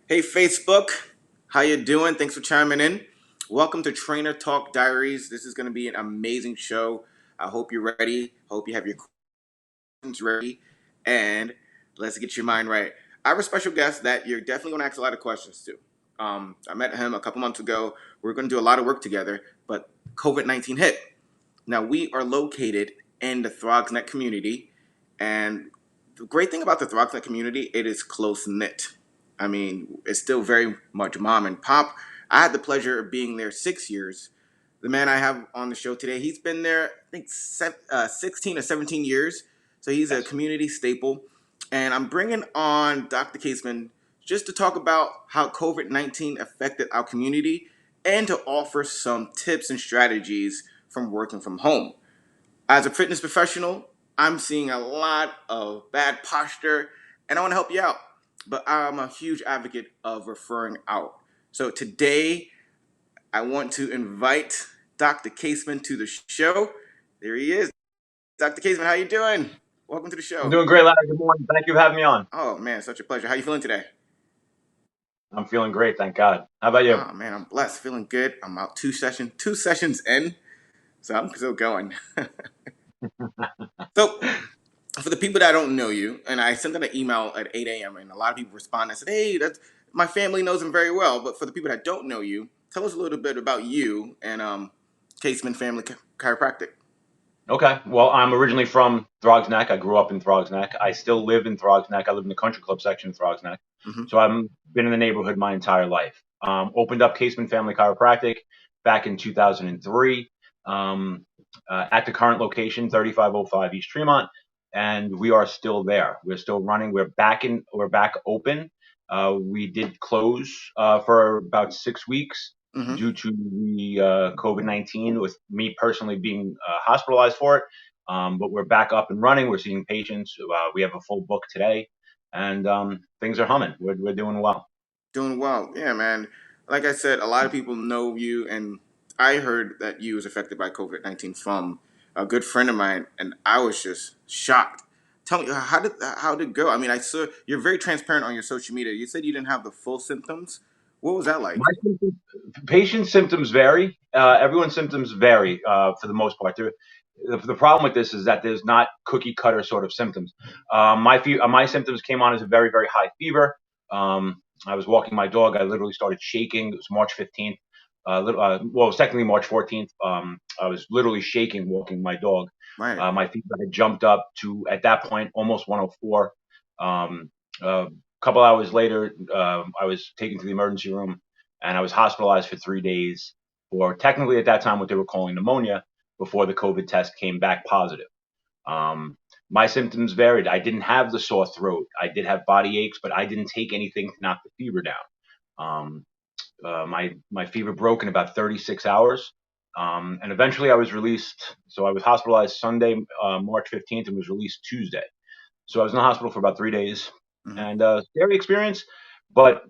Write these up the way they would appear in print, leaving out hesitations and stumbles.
Hey Facebook, how you doing? Thanks for chiming in. Welcome to Trainer Talk Diaries. This is going to be an amazing show. I hope you're ready. Hope you have your questions ready, and let's get your mind right. I have a special guest that you're definitely going to ask a lot of questions to. I met him a couple months ago. We're going to do a lot of work together, but COVID-19 hit. Now we are located in the Throgs Neck community, and the great thing about the Throgs Neck community, it is close knit. I mean, it's still very much mom and pop. I had the pleasure of being there 6 years. The man I have on the show today, he's been there, I think, 16 or 17 years. So he's a Yes. community staple. And I'm bringing on Dr. Kaseman just to talk about how COVID 19 affected our community and to offer some tips and strategies from working from home. As a fitness professional, I'm seeing a lot of bad posture and I want to help you out. But I'm a huge advocate of referring out. So today, I want to invite Dr. Kaseman to the show. There he is. Dr. Kaseman, how you doing? Welcome to the I'm show. doing great, Larry. Good morning. Thank you for having me on. Oh man, such a pleasure. How you feeling today? I'm feeling great, thank God. How about you? Oh man, I'm blessed, feeling good. I'm out two sessions in, so I'm still going. So for the people that don't know you, and I sent out an email at 8 a.m. and a lot of people responded. I said, "Hey, that's my family knows him very well." But for the people that don't know you, tell us a little bit about you and Kaseman Family Chiropractic. Okay. Well, I'm originally from Throgs Neck. I grew up in Throgs Neck. I still live in Throgs Neck. I live in the country club section of Throgs Neck. Hmm. So I've been in the neighborhood my entire life. Opened up Kaseman Family Chiropractic back in 2003 at the current location, 3505 East Tremont, and we are still there. We're still running. We're back open. We did close for about 6 weeks Hmm. due to the COVID-19, with me personally being hospitalized for it. But we're back up and running. We're seeing patients. We have a full book today, and things are humming. We're doing well. Doing well. Yeah, man. Like I said, a lot of people know you, and I heard that you was affected by COVID-19 from a good friend of mine, and I was just shocked. Tell me, how did it go? I mean, I saw you're very transparent on your social media. You said you didn't have the full symptoms. What was that like? My symptoms, patient symptoms vary. Everyone's symptoms vary for the most part. The problem with this is that there's not cookie cutter sort of symptoms. My symptoms came on as a very, very high fever. I was walking my dog. I literally started shaking. It was March 15th. Well, it was technically March 14th. I was literally shaking walking my dog. Right. My fever had jumped up to, at that point, almost 104. A couple hours later, I was taken to the emergency room and I was hospitalized for 3 days for technically at that time what they were calling pneumonia before the COVID test came back positive. Um, my symptoms varied. I didn't have the sore throat. I did have body aches, but I didn't take anything to knock the fever down. Um, my fever broke in about 36 hours. And eventually I was released. So I was hospitalized Sunday, March 15th, and was released Tuesday. So I was in the hospital for about 3 days, Hmm. and scary experience. But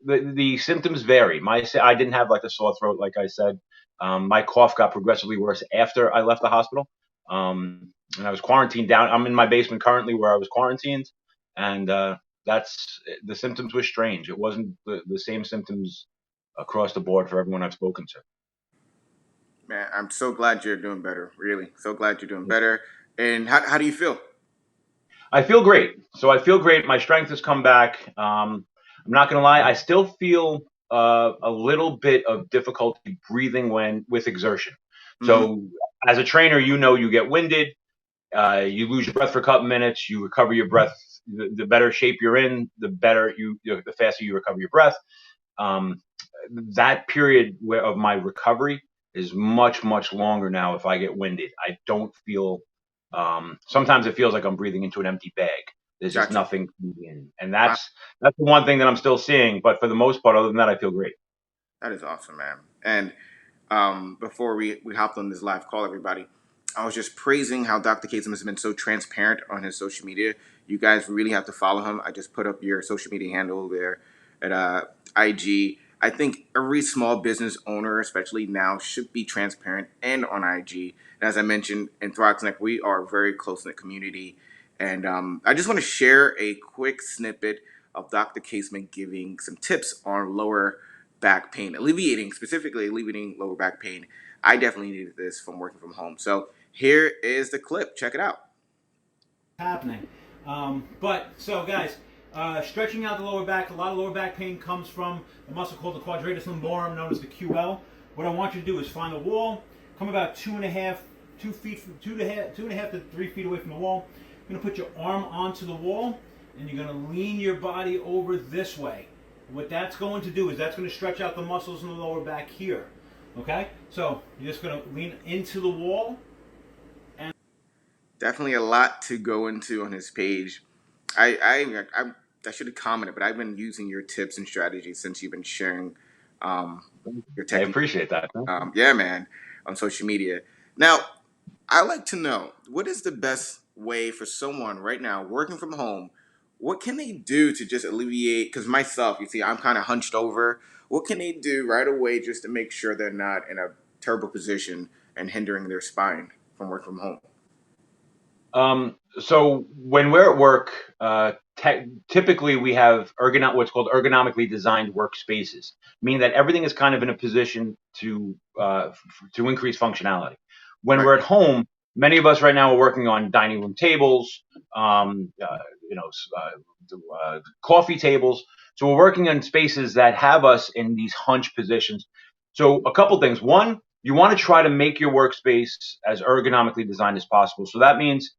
the symptoms vary. I didn't have like a sore throat, like I said. My cough got progressively worse after I left the hospital, and I was quarantined down. I'm in my basement currently, where I was quarantined, and that's the symptoms were strange. It wasn't the same symptoms across the board for everyone I've spoken Man, I'm so glad you're doing better. Really, so glad you're doing to. better. And how do you feel? I feel great. So I feel great. My strength has come back. I'm not going to lie. I still feel a little bit of difficulty breathing when with exertion. Hmm. So as a trainer, you get winded. You lose your breath for a couple minutes. You recover your breath. The better shape you're in, the faster you recover your breath. Um, that period of my recovery is much, much longer now. If I get winded, I don't feel. Sometimes it feels like I'm breathing into an empty bag. There's just Gotcha. nothing in, and Wow, that's the one thing that I'm still seeing. But for the most part, other than that, I feel great. that is awesome, man. And before we hopped on this live call, everybody, I was just praising how Dr. Kaseman has been so transparent on his social media. You guys really have to follow him. I just put up your social media handle there at IG. I think every small business owner, especially now, should be transparent and on IG. And as I mentioned, in Throgsneck, we are a very close knit community. And I just want to share a quick snippet of Dr. Kaseman giving some tips on lower back pain, specifically alleviating lower back pain. I definitely needed this from working from home. So here is the clip. Check it out. Happening. But so guys, stretching out the lower back. A lot of lower back pain comes from a muscle called the quadratus lumborum, known as the QL. What I want you to do is find a wall, come about 2.5 to 3 feet away from the wall. You're gonna put your arm onto the wall, and you're gonna lean your body over this way. What that's going to do is that's going to stretch out the muscles in the lower back here. Okay, so you're just going to lean into the wall. Definitely a lot to go into on his page. I should have commented, but I've been using your tips and strategies since you've been sharing your I technique. appreciate that. Yeah, man, on social media. Now, I like to know what is the best way for someone right now working from home. What can they do to just alleviate? Because myself, you see, I'm kind of hunched over. What can they do right away just to make sure they're not in a terrible position and hindering their spine from working from home? So when we're at work, typically we have what's called ergonomically designed workspaces, meaning that everything is kind of in a position to increase functionality. When Right. we're at home, many of us right now are working on dining room tables, um, uh, you know, coffee tables. So we're working on spaces that have us in these hunch positions. So a couple things. One, you want to try to make your workspace as ergonomically designed as possible. So that means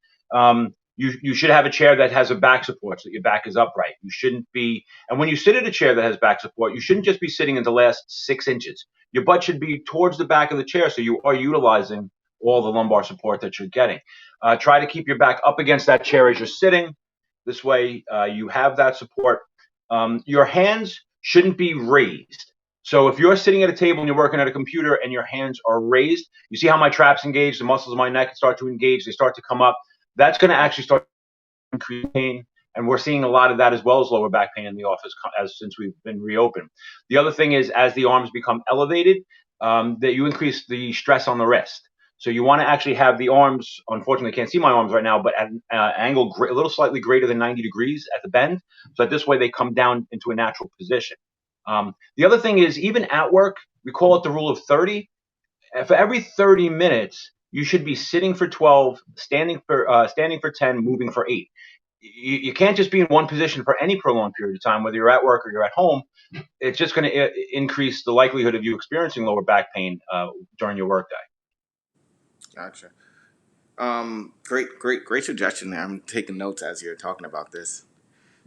you should have a chair that has a back support so that your back is upright. You shouldn't be, and when you sit in a chair that has back support, you shouldn't just be sitting in the last 6 inches. Your butt should be towards the back of the chair so you are utilizing all the lumbar support that you're getting. Try to keep your back up against that chair as you're sitting. This way, you have that support. Your hands shouldn't be raised. So if you're sitting at a table and you're working at a computer and your hands are raised, you see how my traps engage, the muscles of my neck start to engage, they start to come up. That's going to actually start to increase pain. And we're seeing a lot of that as well as lower back pain in the office since we've been reopened. The other thing is as the arms become elevated, that you increase the stress on the wrist. So you want to actually have the arms, unfortunately, I can't see my arms right now, but at an angle a little slightly greater than 90 degrees at the bend. So that this way they come down into a natural position. The other thing is even at work, we call it the rule of 30. For every 30 minutes, you should be sitting for 12, standing for 10, moving for 8. You can't just be in one position for any prolonged period of time, whether you're at work or you're at home. It's just going to increase the likelihood of you experiencing lower back pain during your workday. Gotcha. Great suggestion there. I'm taking notes as you're talking about this.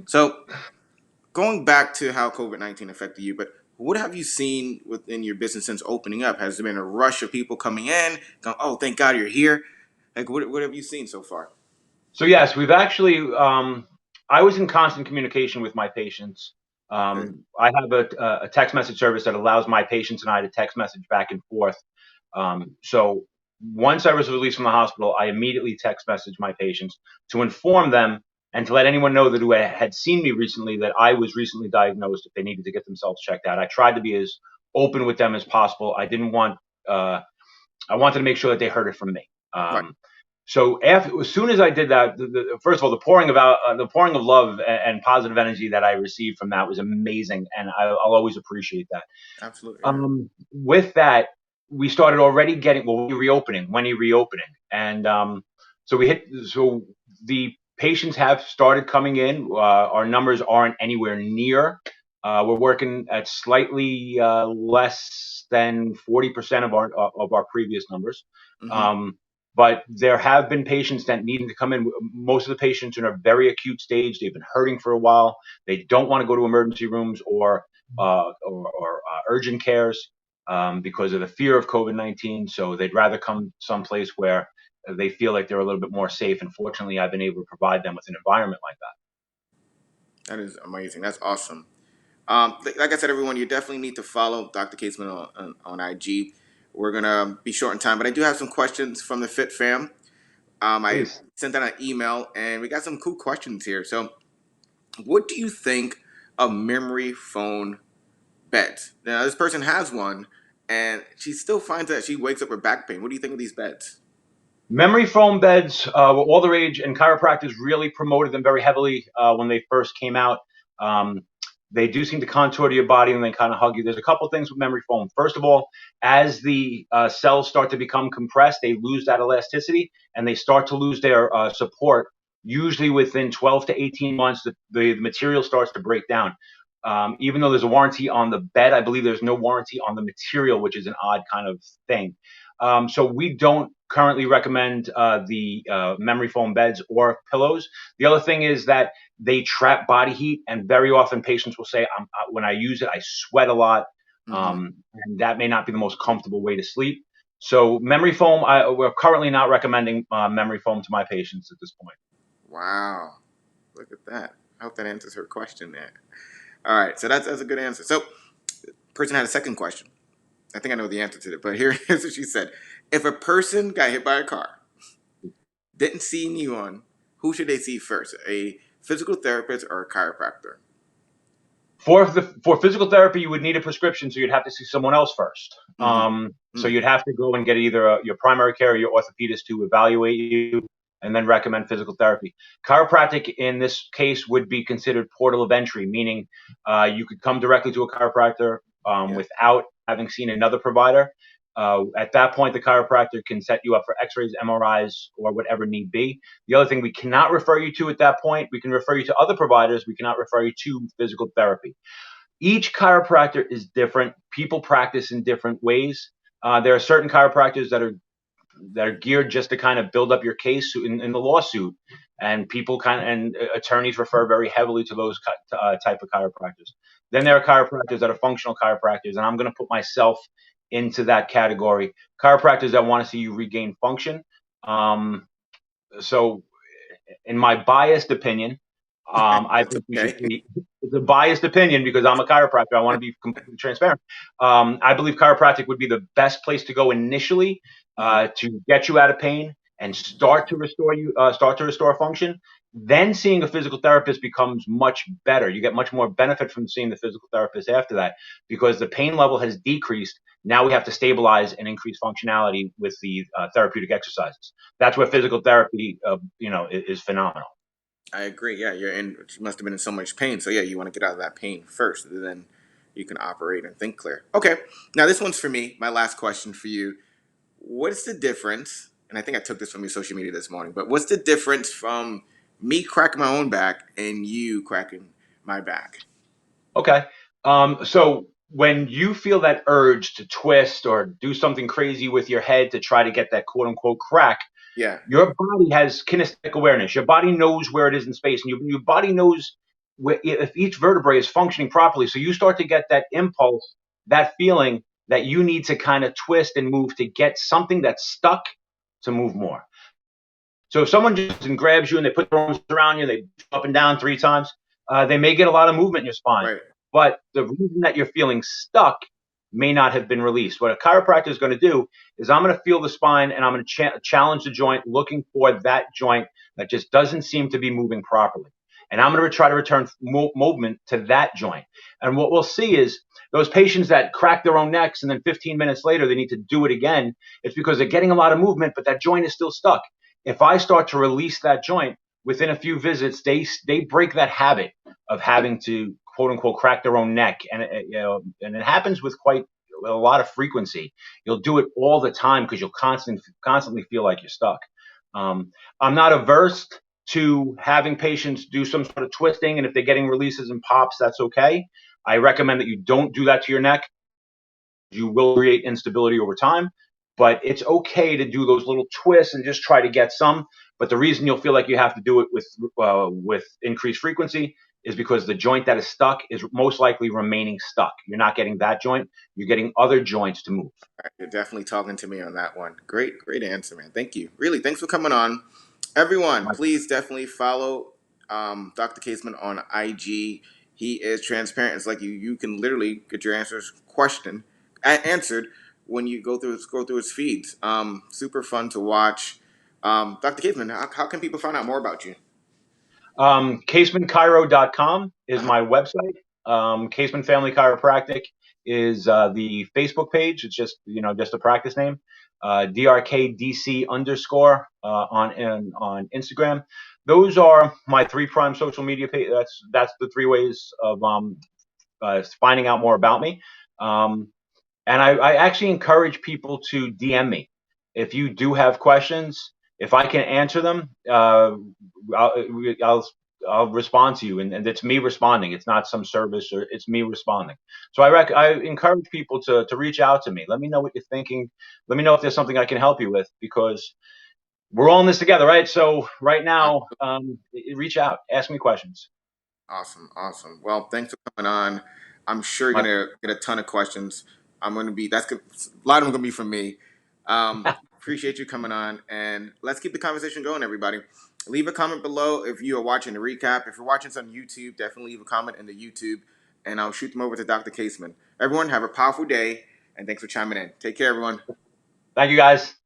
So, going back to how COVID-19 affected you, but what have you seen within your business since opening up? Has there been a rush of people coming in, going, "Oh, thank God you're here"? Like, what have you seen so far? So yes, we've actually. I was in constant communication with my patients. Good. I have a text message service that allows my patients and I to text message back and forth. So once I was released from the hospital, I immediately text messaged my patients to inform them and to let anyone know that who had seen me recently that I was recently diagnosed if they needed to get themselves checked out. I tried to be as open with them as possible. I didn't want. I wanted to make sure that they heard it from me. Right. So as soon as I did that, first of all, the pouring of love and positive energy that I received from that was amazing, and I'll always appreciate that. Absolutely. Yeah. With that, we started already getting when are you reopening, and so the patients have started coming in. Our numbers aren't anywhere near. We're working at slightly less than 40% of our previous numbers. Mm-hmm. Um, but there have been patients that needing to come in. Most of the patients are in a very acute stage. They've been hurting for a while. They don't want to go to emergency rooms or urgent cares because of the fear of COVID-19. So they'd rather come someplace where they feel like they're a little bit more safe. And fortunately, I've been able to provide them with an environment like that. That is amazing. That's awesome. Like I said, everyone, you definitely need to follow Dr. Kaseman on IG. We're gonna be short in time, but I do have some questions from the Fit Fam. I Please. sent out an email, and we got some cool questions here. So, what do you think of memory foam beds? Now, this person has one, and she still finds that she wakes up with back pain. What do you think of these beds? Memory foam beds were all the rage, and chiropractors really promoted them very heavily when they first came out. They do seem to contour to your body and then kind of hug you. There's a couple things with memory foam. First of all, as the cells start to become compressed, they lose that elasticity and they start to lose their support. Usually within 12 to 18 months, the material starts to break down. Even though there's a warranty on the bed, I believe there's no warranty on the material, which is an odd kind of thing. So we don't currently recommend the memory foam beds or pillows. The other thing is that they trap body heat, and very often patients will say, when I use it, I sweat a lot, and that may not be the most comfortable way to sleep. So memory foam, we're currently not recommending memory foam to my patients at this point. Wow. Look at that. I hope that answers her question there. All right, so that's a good answer. So, person had a second question. I think I know the answer to it, but here's what she said. If a person got hit by a car, didn't see anyone, who should they see first? A physical therapist or a chiropractor? For physical therapy, you would need a prescription, so you'd have to see someone else first. So you'd have to go and get either your primary care or your orthopedist to evaluate you and then recommend physical therapy. Chiropractic in this case would be considered portal of entry, meaning you could come directly to a chiropractor without having seen another provider. At that point, the chiropractor can set you up for x-rays, MRIs, or whatever need be. The other thing we cannot refer you to at that point, we can refer you to other providers. We cannot refer you to physical therapy. Each chiropractor is different. People practice in different ways. There are certain chiropractors that are geared just to kind of build up your case in the lawsuit, and people and attorneys refer very heavily to those type of chiropractors. Then there are chiropractors that are functional chiropractors, and I'm going to put myself into that category. Chiropractors that want to see you regain function. So in my biased opinion, I think you should see, it's a biased opinion because I'm a chiropractor. I want to be completely transparent. I believe chiropractic would be the best place to go initially to get you out of pain and start to restore function. Then seeing a physical therapist becomes much better. You get much more benefit from seeing the physical therapist after that because the pain level has decreased. Now we have to stabilize and increase functionality with the therapeutic exercises. That's where physical therapy, is phenomenal. I agree. Yeah, you must have been in so much pain. So yeah, you want to get out of that pain first, and then you can operate and think clear. Okay, now this one's for me. My last question for you: what's the difference? And I think I took this from your social media this morning. But what's the difference from me cracking my own back and you cracking my back? Okay. So when you feel that urge to twist or do something crazy with your head to try to get that quote unquote crack, Yeah. your body has kinesthetic awareness. Your body knows where it is in space, and your body knows if each vertebrae is functioning properly. So you start to get that impulse, that feeling that you need to kind of twist and move to get something that's stuck to move more. So if someone just grabs you and they put their arms around you, they up and down 3 times, they may get a lot of movement in your spine. Right. But the reason that you're feeling stuck may not have been released. What a chiropractor is going to do is I'm going to feel the spine and I'm going to challenge the joint, looking for that joint that just doesn't seem to be moving properly. And I'm going to try to return movement to that joint. And what we'll see is those patients that crack their own necks and then 15 minutes later they need to do it again. It's because they're getting a lot of movement, but that joint is still stuck. If I start to release that joint within a few visits, they break that habit of having to quote unquote crack their own neck, and it happens with quite a lot of frequency. You'll do it all the time because you'll constantly feel like you're stuck. I'm not averse to having patients do some sort of twisting, and if they're getting releases and pops, that's okay. I recommend that you don't do that to your neck. You will create instability over time. But it's okay to do those little twists and just try to get some. But the reason you'll feel like you have to do it with increased frequency is because the joint that is stuck is most likely remaining stuck. You're not getting that joint. You're getting other joints to move. You're definitely talking to me on that one. Great answer, man. Thank you. Really, thanks for coming on. Everyone, please definitely follow Dr. Kaseman on IG. He is transparent. It's like you can literally get your answered when you go through his feeds. Super fun to watch. Dr. Kaseman, how can people find out more about you? KasemanChiro.com is my website. Kaseman Family Chiropractic is the Facebook page. It's just a practice name. DRKDC _ on Instagram. those are my three prime social media pages. That's the three ways of finding out more about me. And I actually encourage people to DM me if you do have questions. If I can answer them, I'll, I'll I'll respond to you, and it's me responding. It's not some service, or it's me responding. So I encourage people to reach out to me. Let me know what you're thinking. Let me know if there's something I can help you with, because we're all in this together, right? So right now, reach out, ask me questions. Awesome, awesome. Well, thanks for coming on. I'm sure you're My, gonna get a ton of questions. I'm gonna be that's good. A lot of them gonna be from me. Appreciate you coming on, and let's keep the conversation going, everybody. Leave a comment below if you are watching the recap. If you're watching this on YouTube, definitely leave a comment in the YouTube, and I'll shoot them over to Dr. Kaseman. Everyone, have a powerful day, and thanks for chiming in. Take care, everyone. Thank you, guys.